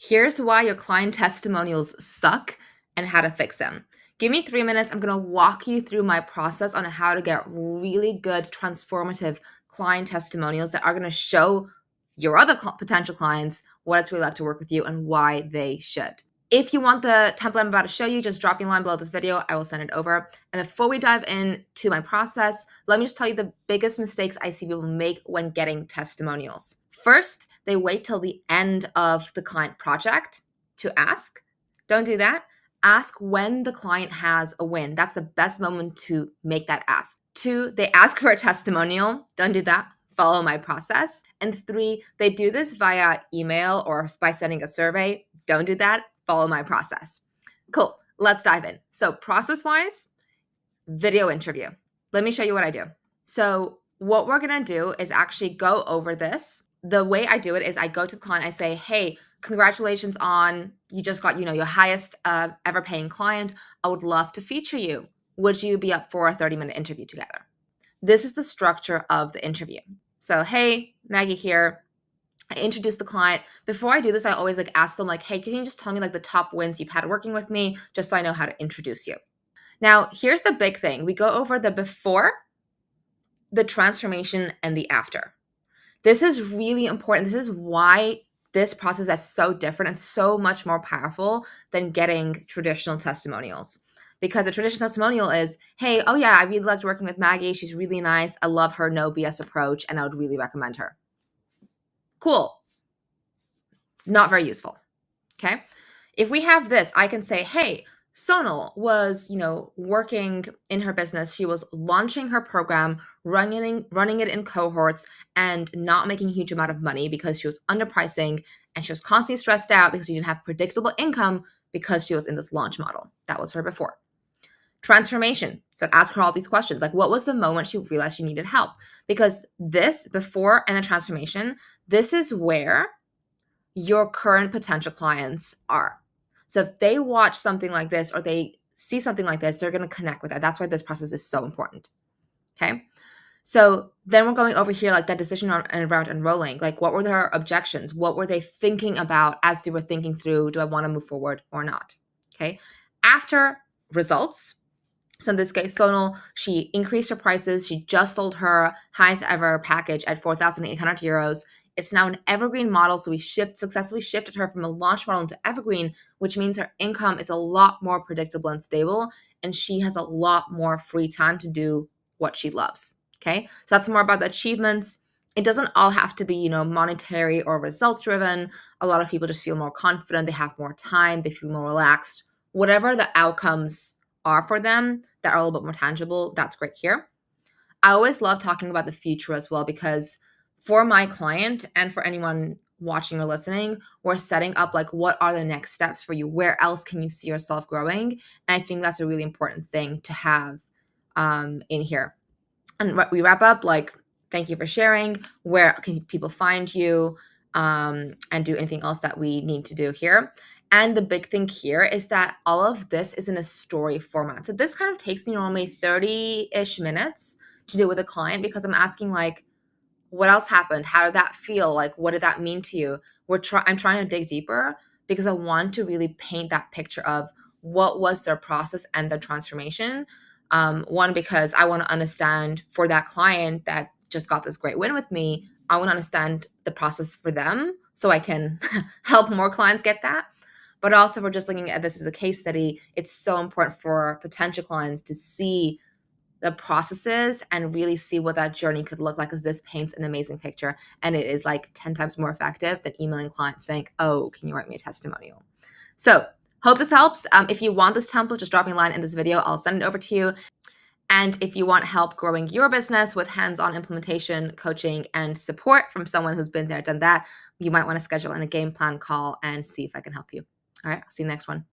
Here's why your client testimonials suck and how to fix them. Give me 3 minutes. I'm going to walk you through my process on how to get really good, transformative client testimonials that are going to show your other potential clients what it's really like to work with you and why they should. If you want the template I'm about to show you, just drop me a line below this video. I will send it over. And before we dive into my process, let me just tell you the biggest mistakes I see people make when getting testimonials. First, they wait till the end of the client project to ask. Don't do that. Ask when the client has a win. That's the best moment to make that ask. 2, they ask for a testimonial. Don't do that. Follow my process. And 3, they do this via email or by sending a survey. Don't do that. Follow my process. Cool. Let's dive in. So process-wise, video interview. Let me show you what I do. So what we're going to do is actually go over this. The way I do it is I go to the client. I say, hey, congratulations on, you just got, your highest ever paying client. I would love to feature you. Would you be up for a 30-minute interview together? This is the structure of the interview. So, hey, Maggie here. I introduce the client. Before I do this, I always ask them hey, can you just tell me the top wins you've had working with me, just so I know how to introduce you. Now, here's the big thing. We go over the before, the transformation, and the after. This is really important. This is why this process is so different and so much more powerful than getting traditional testimonials. Because a traditional testimonial is, hey, oh yeah, I really liked working with Maggie. She's really nice. I love her no BS approach, and I would really recommend her. Cool. Not very useful. Okay. If we have this, I can say, hey, Sonal was, working in her business. She was launching her program, running it in cohorts, and not making a huge amount of money because she was underpricing, and she was constantly stressed out because she didn't have predictable income because she was in this launch model. That was her before. Transformation. So ask her all these questions. What was the moment she realized she needed help? Because this before and the transformation, this is where your current potential clients are. So if they watch something like this or they see something like this, they're going to connect with that. That's why this process is so important. Okay. So then we're going over here, that decision around enrolling. What were their objections? What were they thinking about as they were thinking through, do I want to move forward or not? Okay. After results. So in this case, Sonal, she increased her prices. She just sold her highest ever package at 4,800 euros. It's now an evergreen model. So we successfully shifted her from a launch model into evergreen, which means her income is a lot more predictable and stable. And she has a lot more free time to do what she loves. Okay. So that's more about the achievements. It doesn't all have to be, monetary or results driven. A lot of people just feel more confident. They have more time. They feel more relaxed. Whatever the outcomes are for them that are a little bit more tangible, that's great here. I always love talking about the future as well, because for my client and for anyone watching or listening, we're setting up what are the next steps for you? Where else can you see yourself growing? And I think that's a really important thing to have in here. And we wrap up thank you for sharing. Where can people find you? And do anything else that we need to do here. And the big thing here is that all of this is in a story format. So this kind of takes me normally 30-ish minutes to do with a client, because I'm asking what else happened? How did that feel? What did that mean to you? I'm trying to dig deeper because I want to really paint that picture of what was their process and their transformation. One, because I want to understand for that client that just got this great win with me, I want to understand the process for them so I can help more clients get that. But also, we're just looking at this as a case study. It's so important for potential clients to see the processes and really see what that journey could look like, because this paints an amazing picture. And it is 10 times more effective than emailing clients saying, oh, can you write me a testimonial? So hope this helps. If you want this template, just drop me a line in this video. I'll send it over to you. And if you want help growing your business with hands-on implementation, coaching, and support from someone who's been there, done that, you might want to schedule in a game plan call and see if I can help you. All right, I'll see you next one.